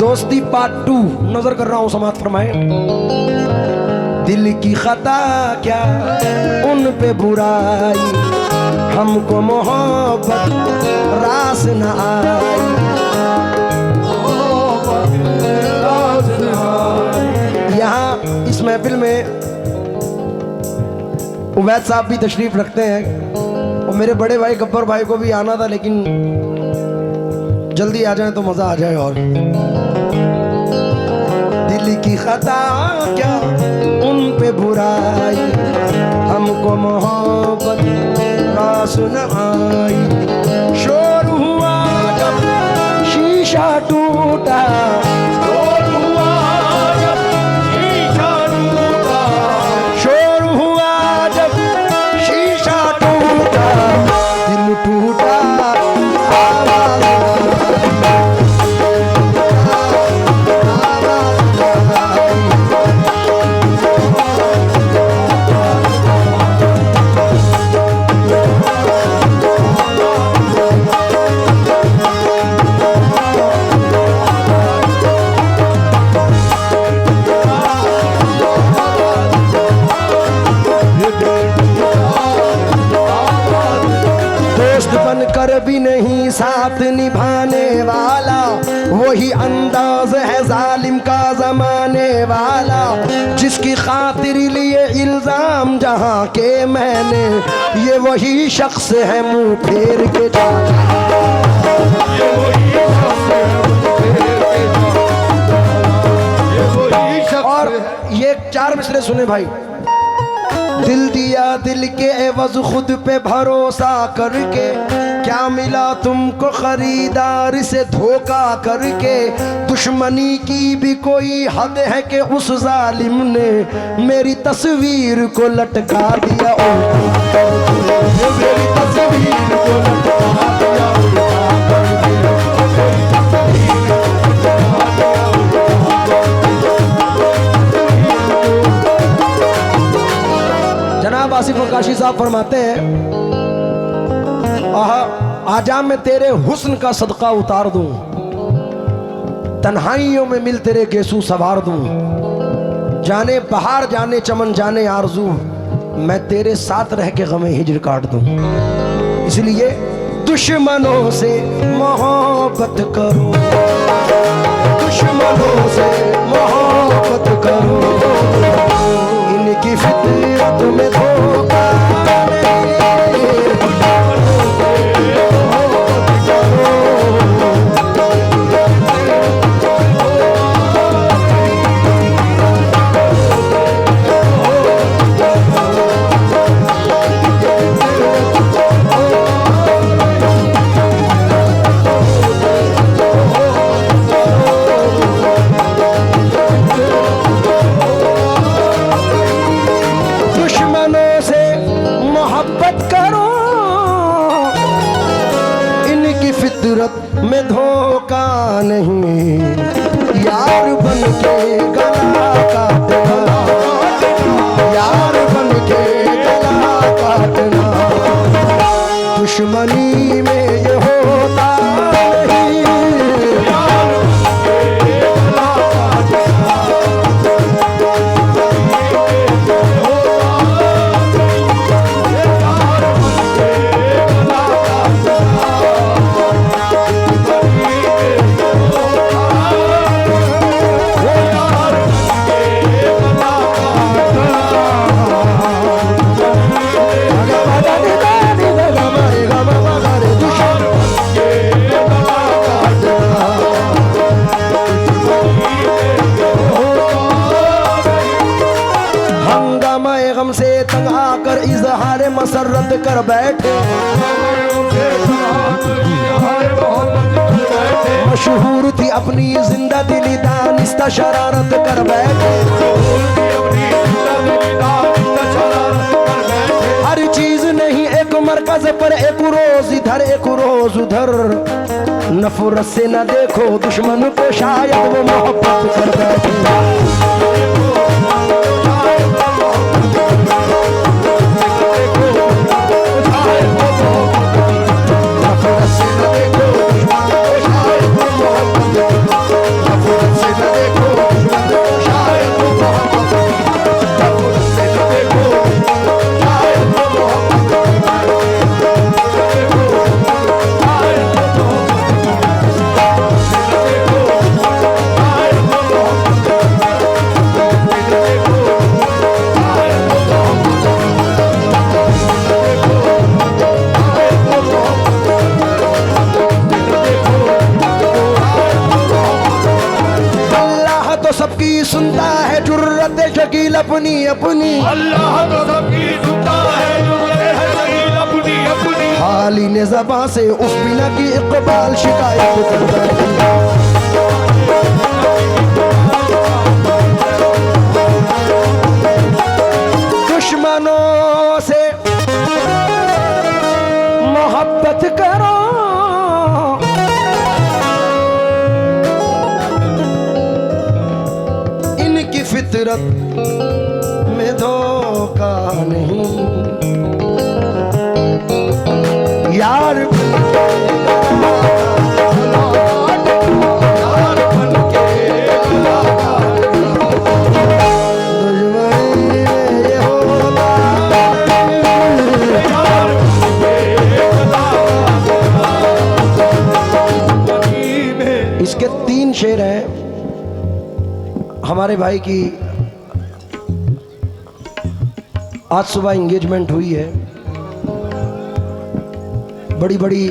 दोस्ती पार्ट 2 नजर कर रहा हूं, समाप्त फरमाए। दिल की खता क्या उन पे बुराई, हमको मोहब्बत रास न आई। यहाँ इस महफिल में उवैद साहब भी तशरीफ रखते हैं और मेरे बड़े भाई गब्बर भाई को भी आना था, लेकिन जल्दी आ जाए तो मजा आ जाए। और दिल की खता क्या उन पे बुराई, हमको मोहब्बत रास न आई। शोर हुआ जब शीशा टूटा, शोर हुआ जब शीशा टूटा, शोर हुआ जब शीशा टूटा, दिल टूटा कर भी नहीं साथ निभाने वाला, वही अंदाज है जालिम का जमाने वाला। जिसकी खातिर लिए इल्जाम जहां के मैंने, ये वही शख्स है मुंह फेर के जाना। और ये 4 मिसरे सुने भाई। दिल दिया दिल के एवज खुद पे भरोसा करके, क्या मिला तुमको खरीदार से धोखा करके। दुश्मनी की भी कोई हद है कि उस जालिम ने मेरी तस्वीर को लटका दिया। मेरी तस्वीर को लटका दिया। जनाब आसिफ काशी साहब फरमाते हैं, आजा मैं तेरे हुस्न का सदका उतार दूं, तन्हाइयों में मिल तेरे गेसू सवार दूं। जाने बहार जाने चमन जाने आरजू, मैं तेरे साथ रह के गमे हिजर काट दूं। इसलिए दुश्मनों से मोहब्बत करो, दुश्मनों से मोहब्बत करो, इनकी फितरत में धोखा में धोखा नहीं। यार बन के गला काटना, यार बन के गला काटना, दुश्मनी में ये होता नहीं। यार बन के गला काटना, मसरत कर बैठे, मशहूर थी अपनी जिंदा दिली दानिस्ता शरारत कर बैठे। हर चीज नहीं एक मरकज पर, एक रोज इधर एक रोज उधर। नफरत से न देखो दुश्मन को, शायद वो मोहब्बत कर बैठे। सबकी सुनता है जुर्रत शकील अपनी अपनी, अल्लाह तो सबकी सुनता है जुर्रत शकील अपनी अपनी। हाली ने ज़बां से उस बिना की इकबाल शिकायत करता है। दुश्मनों से मोहब्बत करो, इनकी फितरत में धोखा नहीं। यार इसके 3 शेर हैं। हमारे भाई की आज सुबह एंगेजमेंट हुई है। बड़ी बड़ी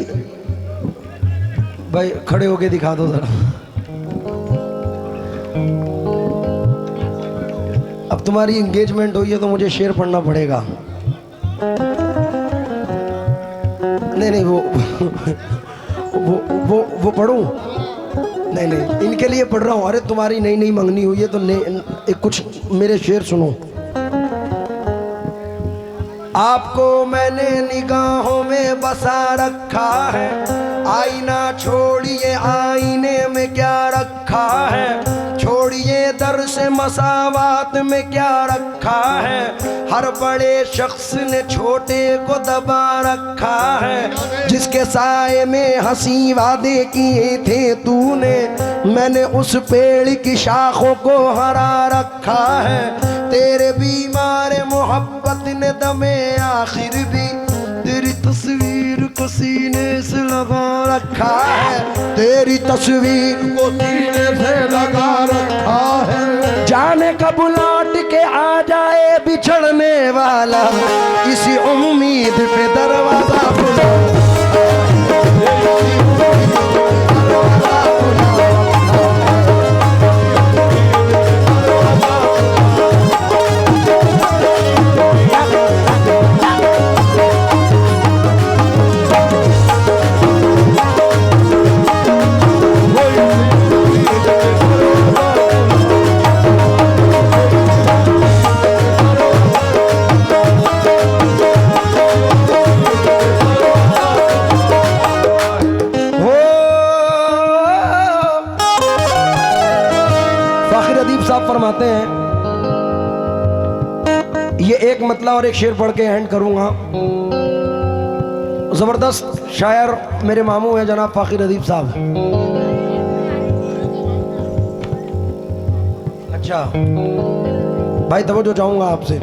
भाई खड़े होके दिखा दो जरा। अब तुम्हारी एंगेजमेंट हुई है तो मुझे शेर पढ़ना पड़ेगा। नहीं नहीं वो पढ़ूं? नहीं नहीं, इनके लिए पढ़ रहा हूँ। अरे तुम्हारी नई नई मंगनी हुई है तो कुछ मेरे शेर सुनो। आपको मैंने निगाहों में बसा रखा है, आईना छोड़िए आईने में क्या रखा है, छोड़िए दर से मसावात में क्या रखा है, हर बड़े शख्स ने छोटे को दबा रखा है, जिसके साए में हंसी वादे किए थे तूने, मैंने उस पेड़ की शाखों को हरा रखा है, तेरे बीमार मोहब्बत ने दमे आखिर भी तेरी तस्वीर को सीने से लगा रखा है, तेरी तस्वीर को सीने से लगा रखा है। जाने कब लौट के आ जाए बिछड़ने वाला, इसी उम्मीद पे दरवाजा खुला। फरमाते हैं, ये एक मतला और एक शेर पढ़ के एंड करूंगा। जबरदस्त शायर मेरे मामू हैं जनाब फाखिर अदीब साहब। अच्छा भाई तवज्जो चाहूंगा आपसे।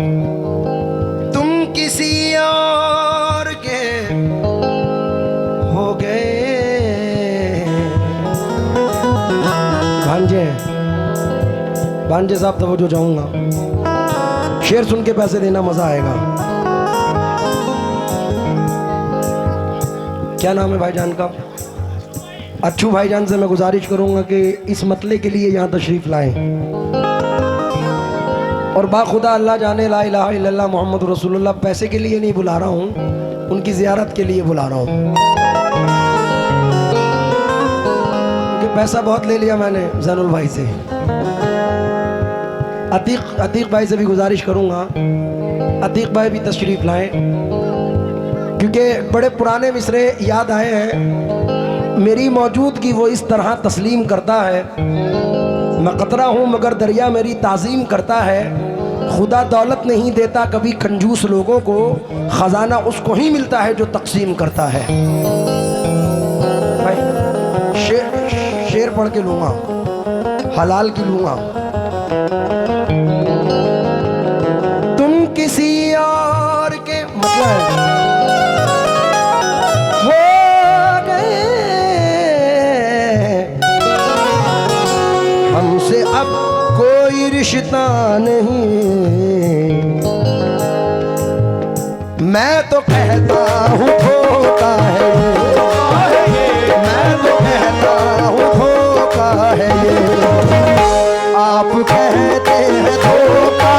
तुम किसी और के हो गए भांजे, भांजे साहब तवज्जो चाहूंगा। शेर सुन के पैसे देना, मजा आएगा। क्या नाम है भाईजान का? अच्छू भाईजान से मैं गुजारिश करूंगा कि इस मतले के लिए यहाँ तशरीफ लाएं। और बाखुदा अल्लाह जाने ला इलाहा इल्लल्लाह मोहम्मद रसूलुल्लाह पैसे के लिए नहीं बुला रहा हूँ, उनकी ज़ियारत के लिए बुला रहा हूँ। क्योंकि पैसा बहुत ले लिया मैंने जैनुल भाई से। अतीक भाई से भी गुजारिश करूंगा, अतीक भाई भी तशरीफ लाएं, क्योंकि बड़े पुराने मिसरे याद आए हैं। मेरी मौजूदगी वो इस तरह तस्लीम करता है, मैं कतरा हूँ मगर दरिया मेरी ताज़ीम करता है। खुदा दौलत नहीं देता कभी कंजूस लोगों को, ख़जाना उसको ही मिलता है जो तकसीम करता है। भाई शेर पढ़ के लूँगा, हलाल की लूँगा। तुम किसी और के मतलब हो गए, हमसे अब कोई रिश्ता नहीं, मैं तो कहता हूँ धोखा है, मैं तो कहता हूँ धोखा है ये। आप कहते हैं धोखा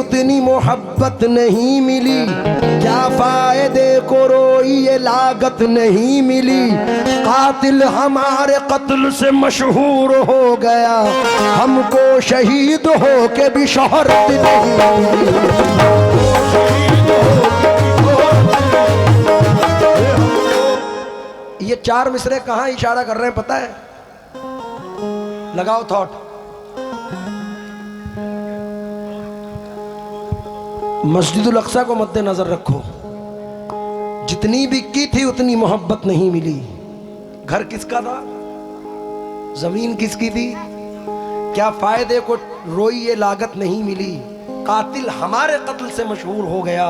नहीं, मोहब्बत नहीं मिली, क्या फायदे को रोई ये लागत नहीं मिली। कातिल हमारे कत्ल से मशहूर हो गया, हमको शहीद हो के भी शोहरत नहीं मिली। ये चार मिसरे कहाँ इशारा कर रहे हैं पता है? लगाओ थॉट। मस्जिदुल अक्सा को मद्देनजर रखो, जितनी भी की थी उतनी मोहब्बत नहीं मिली। घर किसका था? जमीन किसकी थी? क्या फायदे को रोई ये लागत नहीं मिली। कातिल हमारे कत्ल से मशहूर हो गया,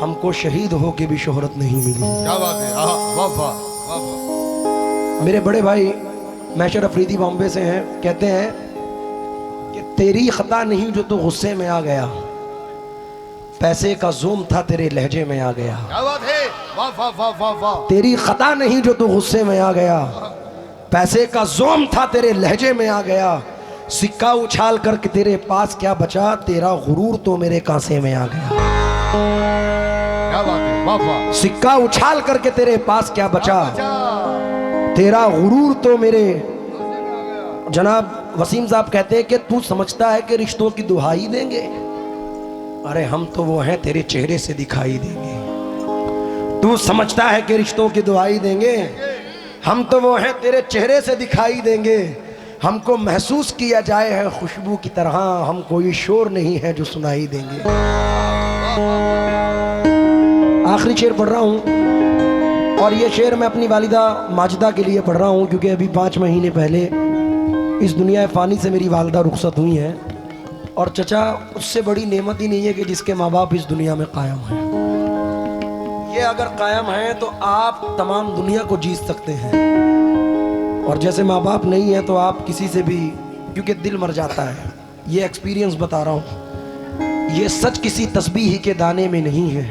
हमको शहीद हो के भी शोहरत नहीं मिली। क्या बात है, वाह वाह वाह। मेरे बड़े भाई मैशर अफरीदी बॉम्बे से हैं, कहते हैं कि तेरी खता नहीं जो तू गुस्से में आ गया, पैसे का जोम था तेरे लहजे में आ गया। क्या बात है, वाह वाह वाह वाह वाह। तेरी खता नहीं जो तू गुस्से में आ गया, पैसे का जोम था तेरे लहजे में आ गया। सिक्का उछाल करके तेरे पास क्या बचा, तेरा गुरूर तो मेरे कांसे में आ गया। क्या बात है, वाह वाह। सिक्का उछाल करके तेरे पास क्या बचा, तेरा गुरूर तो मेरे। जनाब वसीम साहब कहते हैं कि तू समझता है कि रिश्तों की दुहाई देंगे, अरे हम तो वो हैं तेरे चेहरे से दिखाई देंगे। तू समझता है कि रिश्तों की दुहाई देंगे, हम तो वो हैं तेरे चेहरे से दिखाई देंगे। हमको महसूस किया जाए है खुशबू की तरह, हम कोई शोर नहीं है जो सुनाई देंगे। आखिरी शेर पढ़ रहा हूँ, और ये शेर मैं अपनी वालिदा माजिदा के लिए पढ़ रहा हूँ, क्योंकि अभी 5 महीने पहले इस दुनिया फ़ानी से मेरी वालिदा रुखसत हुई हैं। और चचा, उससे बड़ी नेमत ही नहीं है कि जिसके माँ बाप इस दुनिया में कायम हैं। ये अगर कायम हैं तो आप तमाम दुनिया को जीत सकते हैं, और जैसे माँ बाप नहीं है तो आप किसी से भी, क्योंकि दिल मर जाता है। ये एक्सपीरियंस बता रहा हूँ, ये सच किसी तस्बीह के दाने में नहीं है,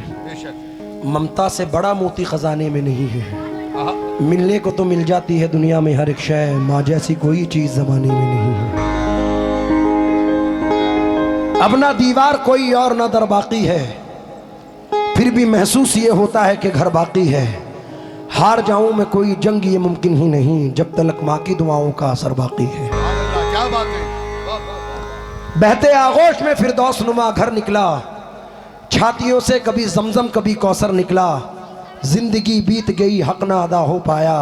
ममता से बड़ा मोती खजाने में नहीं है। मिलने को तो मिल जाती है दुनिया में हर एक शय, माँ जैसी कोई चीज़ ज़माने में नहीं है। अब ना दीवार कोई और ना दर बाकी है, फिर भी महसूस ये होता है कि घर बाकी है। हार जाऊं मैं कोई जंग ये मुमकिन ही नहीं, जब तक माँ की दुआओं का असर बाकी है। क्या बात है, बहते आगोश में फिरदौस नुमा घर निकला, छातियों से कभी जमजम कभी कौसर निकला। जिंदगी बीत गई हक ना अदा हो पाया,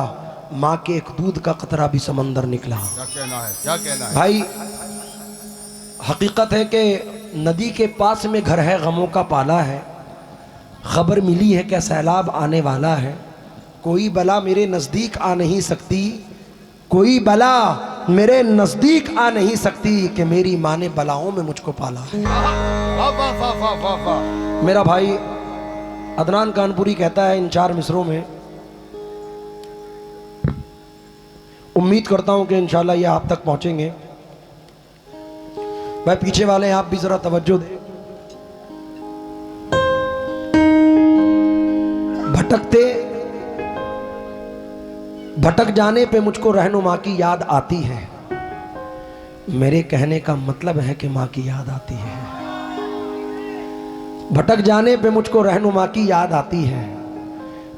माँ के एक दूध का कतरा भी समंदर निकला। क्या कहना है, क्या कहना है भाई? हकीकत है कि नदी के पास में घर है, गमों का पाला है। खबर मिली है कि सैलाब आने वाला है, कोई बला मेरे नज़दीक आ नहीं सकती, कोई बला मेरे नज़दीक आ नहीं सकती, कि मेरी माँ ने बलाओं में मुझको पाला है। वाह वाह वाह वाह वाह वाह। मेरा भाई अदनान कानपुरी कहता है इन 4 मिसरों में, उम्मीद करता हूं कि इंशाल्लाह ये आप तक पहुंचेंगे। भाई पीछे वाले आप भी जरा तवज्जो दें। भटक जाने पे मुझको रहनुमा की याद आती है, मेरे कहने का मतलब है कि माँ की याद आती है। भटक जाने पे मुझको रहनुमा की याद आती है,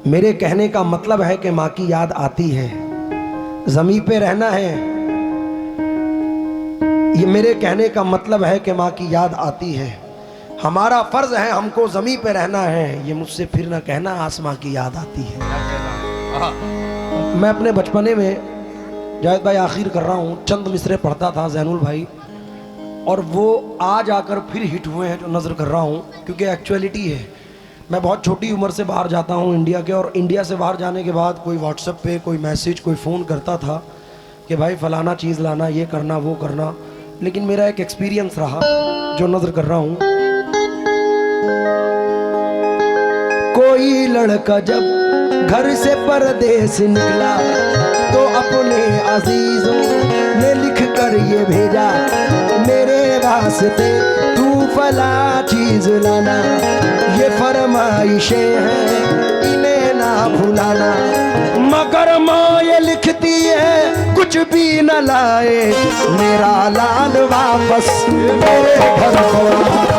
मेरे कहने का मतलब है कि माँ की याद आती है। ज़मीं पे रहना है, ये मेरे कहने का मतलब है कि माँ की याद आती है। हमारा फ़र्ज़ है हमको ज़मीं पे रहना है, ये मुझसे फिर ना कहना आसमां की याद आती है। मैं अपने बचपने में जावेद भाई आखिर कर रहा हूँ, चंद मिसरे पढ़ता था ज़ैनुल भाई, और वो आज आकर फिर हिट हुए हैं जो नज़र कर रहा हूँ, क्योंकि एक्चुअलिटी है। मैं बहुत छोटी उम्र से बाहर जाता हूँ इंडिया के, और इंडिया से बाहर जाने के बाद कोई व्हाट्सएप पे कोई मैसेज कोई फ़ोन करता था कि भाई फ़लाना चीज़ लाना, ये करना वो करना। लेकिन मेरा एक एक्सपीरियंस रहा जो नजर कर रहा हूं। कोई लड़का जब घर से परदेस निकला तो अपने अजीजों ने लिख कर ये भेजा, मेरे वास्ते तू फला चीज लाना, ये फरमाइशें हैं इन्हें ना भुलाना। मगर माँ ये लिखती है कुछ भी न लाए, मेरा लाल वापस मेरे घर को आए।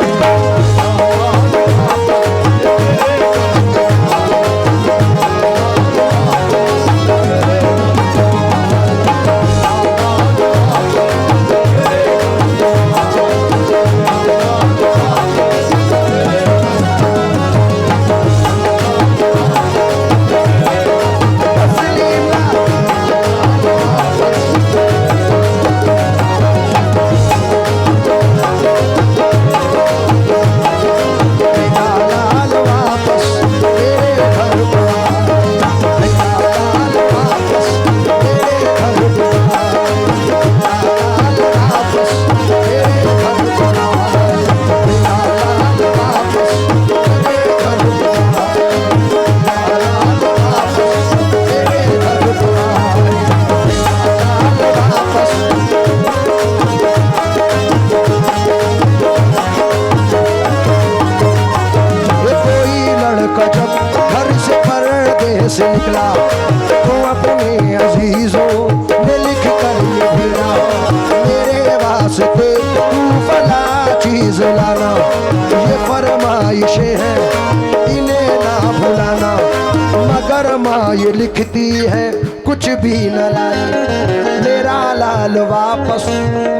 से निकला तो अपने अजीजों ने लिख कर ये भेजा, मेरे वास्ते तू फला चीज लाना, ये फरमाइशें हैं इन्हें ना भुलाना। मगर माँ ये लिखती है कुछ भी न लाए, मेरा लाल वापस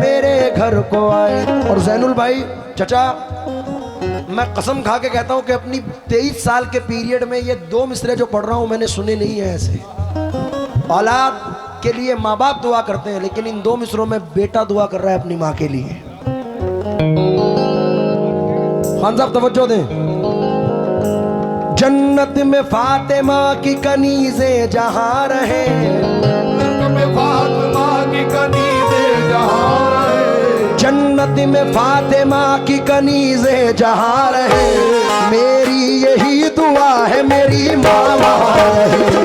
मेरे घर को आए। और जैनुल भाई चचा, मैं कसम खा के कहता हूं कि अपनी 23 साल के पीरियड में ये 2 मिसरे जो पढ़ रहा हूं मैंने सुने नहीं है ऐसे। औलाद के लिए माँ बाप दुआ करते हैं, लेकिन इन 2 मिसरों में बेटा दुआ कर रहा है अपनी माँ के लिए। खान साहब तवज्जो दें। जन्नत में फातिमा की कनीज़े जहां रहे, जन्नत में फातिमा की कनीज़े जहां रहे, मेरी यही दुआ है मेरी माँ वहां रहे।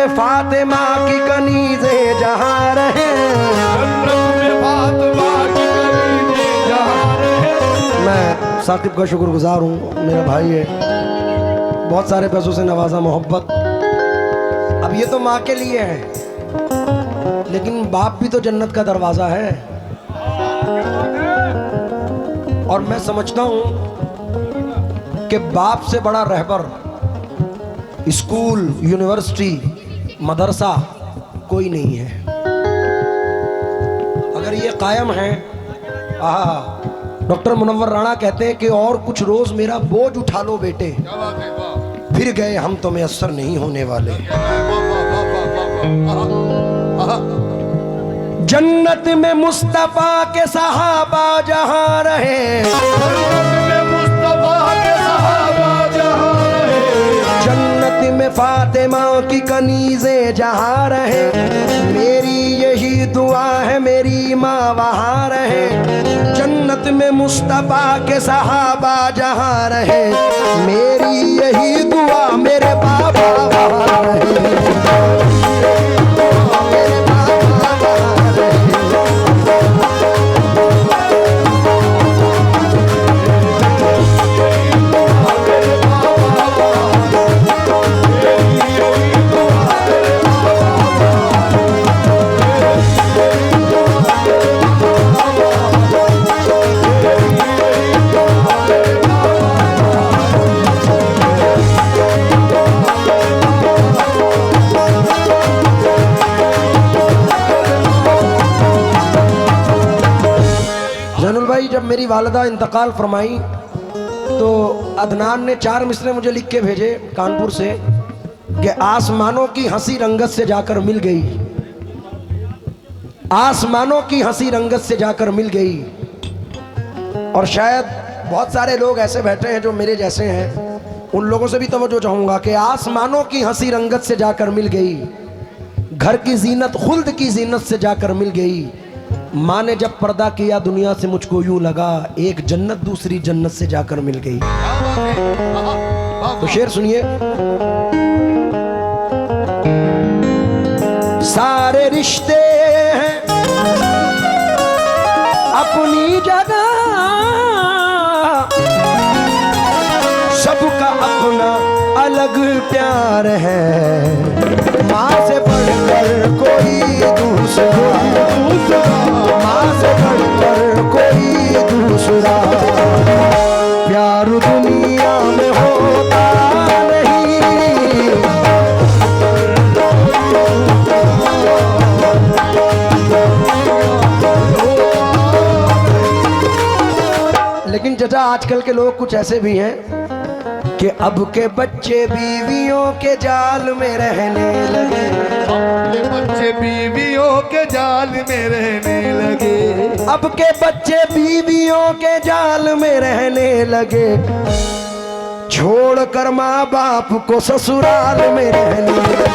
फातिमा की कनीज़े जहां रहे, मैं साकिब का शुक्रगुजार हूँ, मेरा भाई है, बहुत सारे पैसों से नवाजा, मोहब्बत। अब ये तो माँ के लिए है, लेकिन बाप भी तो जन्नत का दरवाजा है। और मैं समझता हूँ कि बाप से बड़ा रहबर स्कूल, यूनिवर्सिटी, मदरसा कोई नहीं है। अगर ये कायम है, डॉक्टर मुनव्वर राणा कहते हैं कि और कुछ रोज मेरा बोझ उठा लो बेटे, फिर गए हम तो मैसर नहीं होने वाले। जन्नत में मुस्तफा के सहाबा जहां रहे, जन्नत में फातिमा की कनीज़े जहां रहे, मेरी यही दुआ है मेरी माँ वहां रहे। जन्नत में मुस्तफा के सहाबा जहां रहे, मेरी यही दुआ मेरे बाबा वहां रहे। जब मेरी वालिदा इंतकाल फरमाई तो अदनान ने 4 मिसरे मुझे लिख के भेजे कानपुर से कि आसमानों की हंसी रंगत से जाकर मिल गई, आसमानों की हंसी रंगत से जाकर मिल गई। और शायद बहुत सारे लोग ऐसे बैठे हैं जो मेरे जैसे हैं, उन लोगों से भी तवज्जो चाहूंगा कि आसमानों की हंसी रंगत से जाकर मिल गई, घर की जीनत खुल्द की जीनत से जाकर मिल गई। माँ ने जब पर्दा किया दुनिया से मुझको यूं लगा एक जन्नत दूसरी जन्नत से जाकर मिल गई। तो शेर सुनिए। सारे रिश्ते हैं अपनी जगह, सबका अपना अलग प्यार है, माँ से बढ़कर कोई दूसरा, माँ से बढ़कर कोई दूसरा प्यार दुनिया में होता नहीं। लेकिन चाचा आजकल के लोग कुछ ऐसे भी हैं कि अब के बच्चे बीवियों के जाल में रहने लगे, बच्चे बीवियों के जाल में रहने लगे, अब के बच्चे बीवियों के जाल में रहने लगे, छोड़कर माँ बाप को ससुराल में रहने लगे।